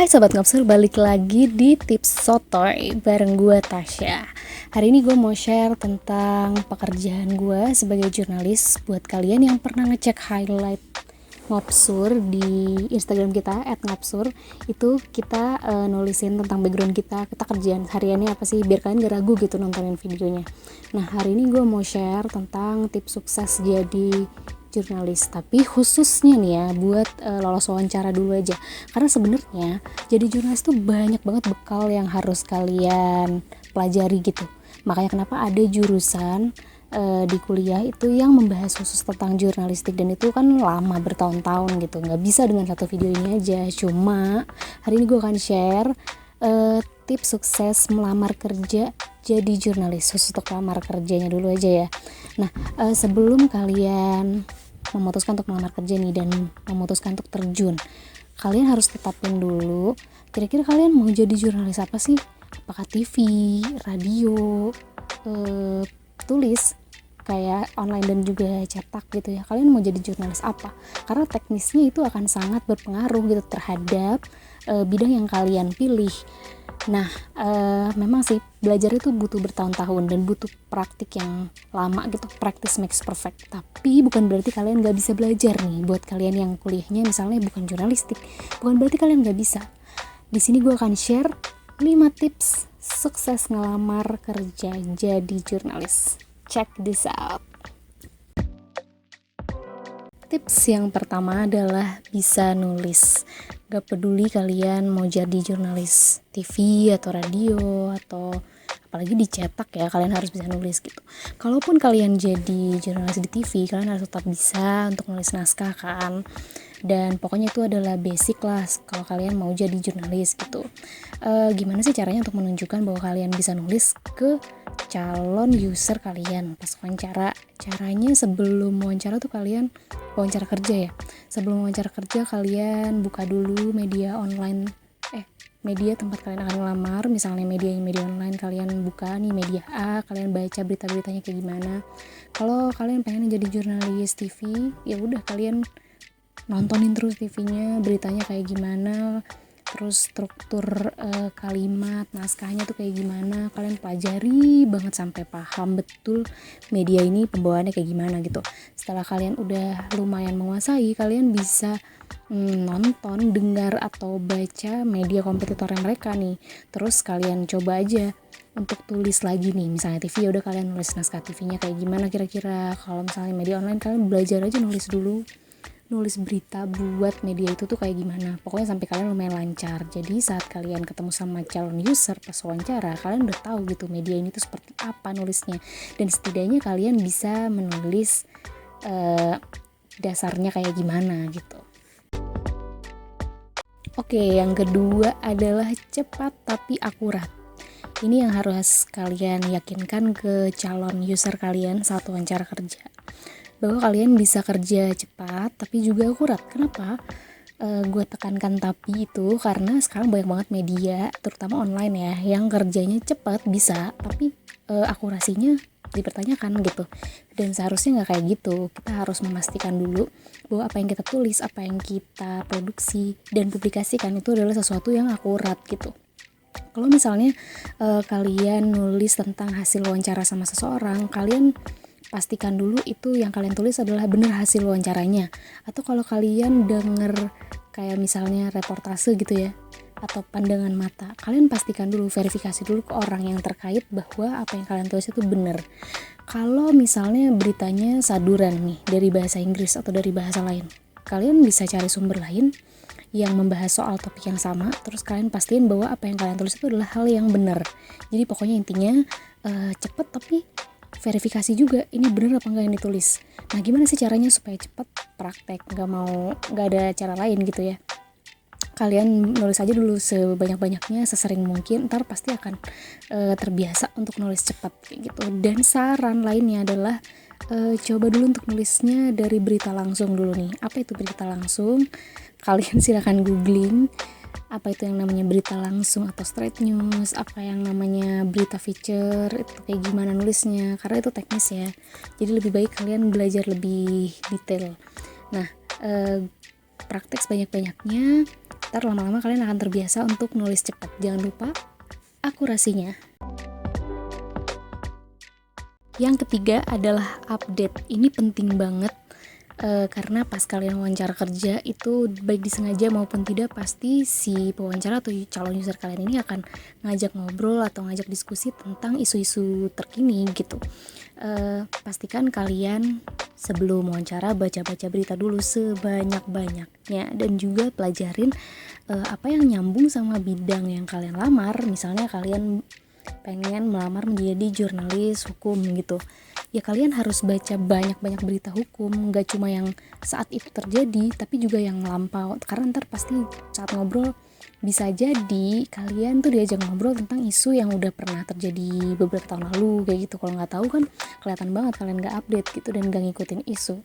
Hai Sobat Ngopsur, balik lagi di Tips Sotoy bareng gue Tasya. Hari ini gue mau share tentang pekerjaan gue sebagai jurnalis. Buat kalian yang pernah ngecek highlight Ngopsur di Instagram kita @ngopsur, itu kita nulisin tentang background kita kerjaan hariannya apa sih, biar kalian gak ragu gitu nontonin videonya. Nah, hari ini gue mau share tentang tips sukses jadi jurnalis, tapi khususnya nih ya buat lolos wawancara dulu aja, karena sebenarnya jadi jurnalis tuh banyak banget bekal yang harus kalian pelajari gitu. Makanya kenapa ada jurusan di kuliah itu yang membahas khusus tentang jurnalistik, dan itu kan lama, bertahun-tahun gitu, nggak bisa dengan satu video ini aja. Cuma hari ini gue akan share tips sukses melamar kerja jadi jurnalis, khusus untuk melamar kerjanya dulu aja ya. Nah, sebelum kalian memutuskan untuk melamar kerja nih dan memutuskan untuk terjun, kalian harus tetapin dulu kira-kira kalian mau jadi jurnalis apa sih. Apakah TV, radio, tulis kayak online dan juga cetak gitu ya. Kalian mau jadi jurnalis apa? Karena teknisnya itu akan sangat berpengaruh gitu terhadap bidang yang kalian pilih. Nah, memang sih belajar itu butuh bertahun-tahun dan butuh praktik yang lama gitu. Practice makes perfect. Tapi bukan berarti kalian gak bisa belajar nih. Buat kalian yang kuliahnya misalnya bukan jurnalistik, bukan berarti kalian gak bisa. Di sini gue akan share 5 tips sukses ngelamar kerja jadi jurnalis. Check this out. Tips yang pertama adalah bisa nulis. Gak peduli kalian mau jadi jurnalis TV atau radio atau apalagi dicetak ya, kalian harus bisa nulis gitu. Kalaupun kalian jadi jurnalis di TV, kalian harus tetap bisa untuk nulis naskah kan. Dan pokoknya itu adalah basic lah kalau kalian mau jadi jurnalis gitu. Gimana sih caranya untuk menunjukkan bahwa kalian bisa nulis ke calon user kalian pas wawancara? Caranya sebelum wawancara tuh kalian wawancara kerja ya. Sebelum wawancara kerja kalian buka dulu media online, media tempat kalian akan ngelamar. Misalnya media online, kalian buka nih media A, kalian baca berita-beritanya kayak gimana. Kalau kalian pengen jadi jurnalis TV, ya udah kalian nontonin terus TV-nya, beritanya kayak gimana, terus struktur kalimat, naskahnya tuh kayak gimana, kalian pelajari banget sampai paham betul media ini pembawaannya kayak gimana gitu. Setelah kalian udah lumayan menguasai, kalian bisa nonton, dengar atau baca media kompetitornya mereka nih. Terus kalian coba aja untuk tulis lagi nih, misalnya TV, ya udah kalian nulis naskah TV-nya kayak gimana kira-kira. Kalau misalnya media online, kalian belajar aja nulis dulu, nulis berita buat media itu tuh kayak gimana. Pokoknya sampai kalian lumayan lancar. Jadi saat kalian ketemu sama calon user pas wawancara, kalian udah tahu gitu media ini tuh seperti apa nulisnya. Dan setidaknya kalian bisa menulis dasarnya kayak gimana gitu. Oke, yang kedua adalah cepat tapi akurat. Ini yang harus kalian yakinkan ke calon user kalian saat wawancara kerja, bahwa kalian bisa kerja cepat tapi juga akurat. Kenapa gue tekankan tapi itu? Karena sekarang banyak banget media, terutama online ya, yang kerjanya cepat bisa tapi akurasinya dipertanyakan gitu. Dan seharusnya nggak kayak gitu. Kita harus memastikan dulu bahwa apa yang kita tulis, apa yang kita produksi dan publikasikan itu adalah sesuatu yang akurat gitu. Kalau misalnya kalian nulis tentang hasil wawancara sama seseorang, kalian pastikan dulu itu yang kalian tulis adalah benar hasil wawancaranya. Atau kalau kalian denger kayak misalnya reportase gitu ya, atau pandangan mata, kalian pastikan dulu, verifikasi dulu ke orang yang terkait bahwa apa yang kalian tulis itu benar. Kalau misalnya beritanya saduran nih dari bahasa Inggris atau dari bahasa lain, kalian bisa cari sumber lain yang membahas soal topik yang sama, terus kalian pastiin bahwa apa yang kalian tulis itu adalah hal yang benar. Jadi pokoknya intinya cepet tapi verifikasi juga ini benar apa enggak yang ditulis. Nah, gimana sih caranya supaya cepat? Praktek, nggak ada cara lain gitu ya. Kalian nulis aja dulu sebanyak-banyaknya, sesering mungkin, ntar pasti akan terbiasa untuk nulis cepat kayak gitu. Dan saran lainnya adalah coba dulu untuk nulisnya dari berita langsung dulu nih. Apa itu berita langsung? Kalian silakan googling apa itu yang namanya berita langsung atau straight news, apa yang namanya berita feature, itu kayak gimana nulisnya, karena itu teknis ya. Jadi lebih baik kalian belajar lebih detail. Nah, praktek sebanyak-banyaknya, ntar lama-lama kalian akan terbiasa untuk nulis cepat. Jangan lupa akurasinya. Yang ketiga adalah update. Ini penting banget karena pas kalian wawancara kerja itu baik disengaja maupun tidak, pasti si pewawancara atau calon user kalian ini akan ngajak ngobrol atau ngajak diskusi tentang isu-isu terkini gitu. Pastikan kalian sebelum wawancara baca-baca berita dulu sebanyak-banyaknya, dan juga pelajarin apa yang nyambung sama bidang yang kalian lamar. Misalnya kalian pengen melamar menjadi jurnalis hukum gitu, ya kalian harus baca banyak-banyak berita hukum, gak cuma yang saat itu terjadi tapi juga yang lampau, karena ntar pasti saat ngobrol bisa jadi kalian tuh diajak ngobrol tentang isu yang udah pernah terjadi beberapa tahun lalu kayak gitu. Kalau nggak tahu kan kelihatan banget kalian nggak update gitu dan nggak ngikutin isu.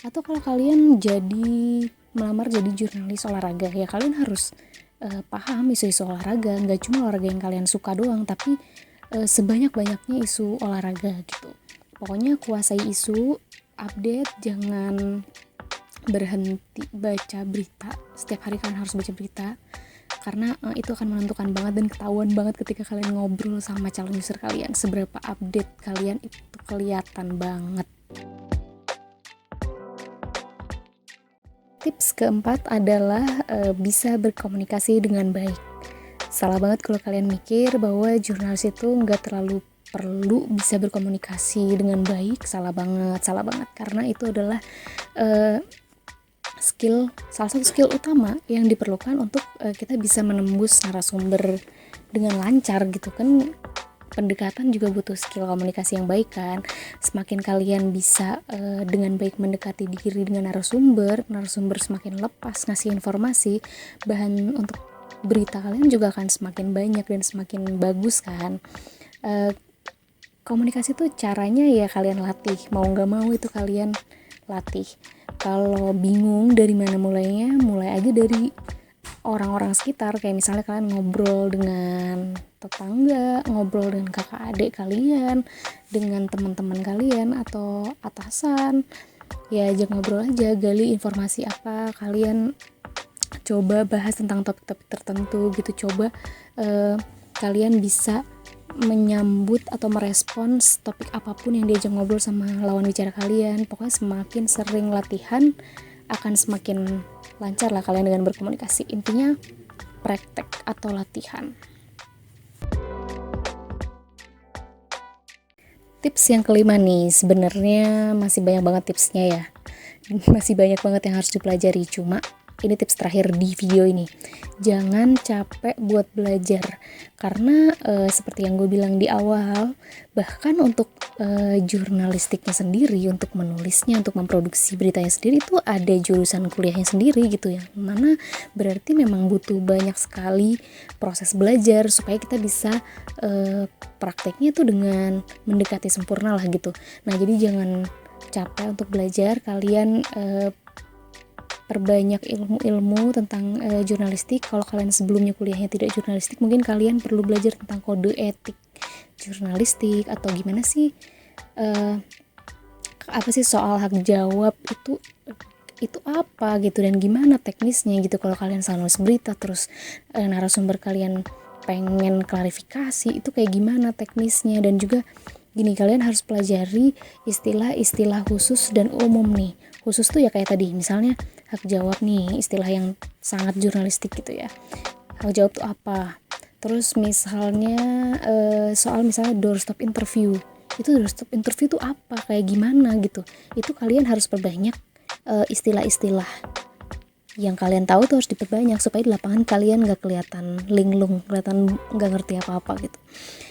Atau kalau kalian melamar jadi jurnalis olahraga, ya kalian harus paham isu-isu olahraga, nggak cuma olahraga yang kalian suka doang, tapi sebanyak-banyaknya isu olahraga gitu. Pokoknya kuasai isu, update, jangan berhenti baca berita. Setiap hari kalian harus baca berita, karena itu akan menentukan banget dan ketahuan banget ketika kalian ngobrol sama calon user kalian, seberapa update kalian itu kelihatan banget. Tips keempat adalah bisa berkomunikasi dengan baik. Salah banget kalau kalian mikir bahwa jurnalis itu nggak terlalu perlu bisa berkomunikasi dengan baik. Salah banget, karena itu adalah salah satu skill utama yang diperlukan untuk kita bisa menembus narasumber dengan lancar gitu kan. Pendekatan juga butuh skill komunikasi yang baik kan. Semakin kalian bisa dengan baik mendekati diri dengan narasumber semakin lepas ngasih informasi, bahan untuk berita kalian juga akan semakin banyak dan semakin bagus kan. Komunikasi tuh caranya ya kalian latih, mau gak mau itu kalian latih. Kalau bingung dari mana mulainya, mulai aja dari orang-orang sekitar. Kayak misalnya kalian ngobrol dengan tetangga, ngobrol dengan kakak adik kalian, dengan teman-teman kalian atau atasan. Ya ajak ngobrol aja, gali informasi apa, kalian coba bahas tentang topik-topik tertentu gitu. Coba kalian bisa menyambut atau merespons topik apapun yang diajak ngobrol sama lawan bicara kalian. Pokoknya semakin sering latihan akan semakin lancar lah kalian dengan berkomunikasi. Intinya praktek atau latihan. Tips yang kelima nih, sebenarnya masih banyak banget tipsnya ya. Masih banyak banget yang harus dipelajari, cuma ini tips terakhir di video ini. Jangan capek buat belajar, karena seperti yang gue bilang di awal, bahkan untuk jurnalistiknya sendiri, untuk menulisnya, untuk memproduksi beritanya sendiri itu ada jurusan kuliahnya sendiri gitu ya. Mana berarti memang butuh banyak sekali proses belajar supaya kita bisa prakteknya tuh dengan mendekati sempurna lah gitu. Nah jadi jangan capek untuk belajar, kalian perbanyak ilmu-ilmu tentang jurnalistik. Kalau kalian sebelumnya kuliahnya tidak jurnalistik, mungkin kalian perlu belajar tentang kode etik jurnalistik, atau gimana sih apa sih soal hak jawab itu apa gitu, dan gimana teknisnya gitu. Kalau kalian salah nulis berita terus narasumber kalian pengen klarifikasi, itu kayak gimana teknisnya. Dan juga gini, kalian harus pelajari istilah-istilah khusus dan umum nih. Khusus tuh ya kayak tadi, misalnya hak jawab nih, istilah yang sangat jurnalistik gitu ya. Hak jawab tuh apa? Terus misalnya soal misalnya doorstop interview, itu doorstop interview tuh apa, kayak gimana gitu. Itu kalian harus perbanyak istilah-istilah yang kalian tahu tuh harus diperbanyak, supaya di lapangan kalian gak kelihatan linglung, kelihatan gak ngerti apa-apa gitu.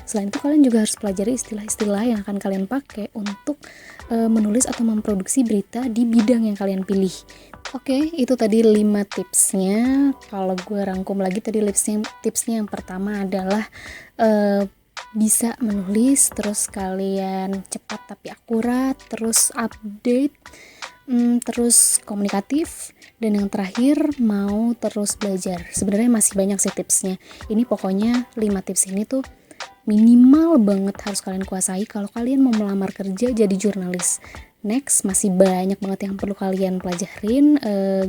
Selain itu kalian juga harus pelajari istilah-istilah yang akan kalian pakai untuk menulis atau memproduksi berita di bidang yang kalian pilih. Oke, itu tadi 5 tipsnya. Kalau gue rangkum lagi tadi tipsnya yang pertama adalah bisa menulis, terus kalian cepat tapi akurat, terus update, terus komunikatif, dan yang terakhir mau terus belajar. Sebenarnya masih banyak sih tipsnya. Ini pokoknya 5 tips ini tuh minimal banget harus kalian kuasai kalau kalian mau melamar kerja jadi jurnalis. Next, masih banyak banget yang perlu kalian pelajarin.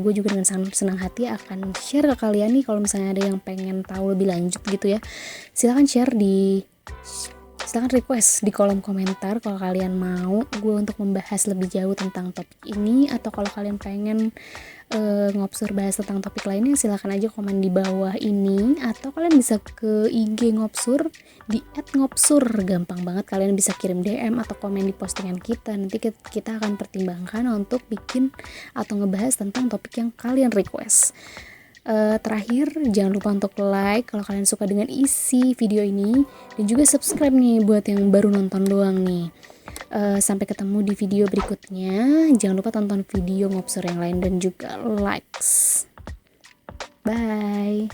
Gue juga dengan sangat senang hati akan share ke kalian nih. Kalau misalnya ada yang pengen tahu lebih lanjut gitu ya, silahkan silahkan request di kolom komentar kalau kalian mau gue untuk membahas lebih jauh tentang topik ini, atau kalau kalian pengen ngopsur bahas tentang topik lainnya, silahkan aja komen di bawah ini, atau kalian bisa ke IG ngopsur di @ngopsur. Gampang banget, kalian bisa kirim DM atau komen di postingan kita. Nanti kita akan pertimbangkan untuk bikin atau ngebahas tentang topik yang kalian request. Terakhir, jangan lupa untuk like kalau kalian suka dengan isi video ini, dan juga subscribe nih buat yang baru nonton doang nih. Sampai ketemu di video berikutnya. Jangan lupa tonton video ngopsur yang lain dan juga likes. Bye.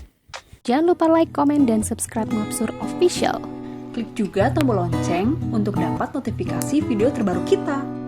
Jangan lupa like, komen, dan subscribe Ngopsur Official. Klik juga tombol lonceng untuk dapat notifikasi video terbaru kita.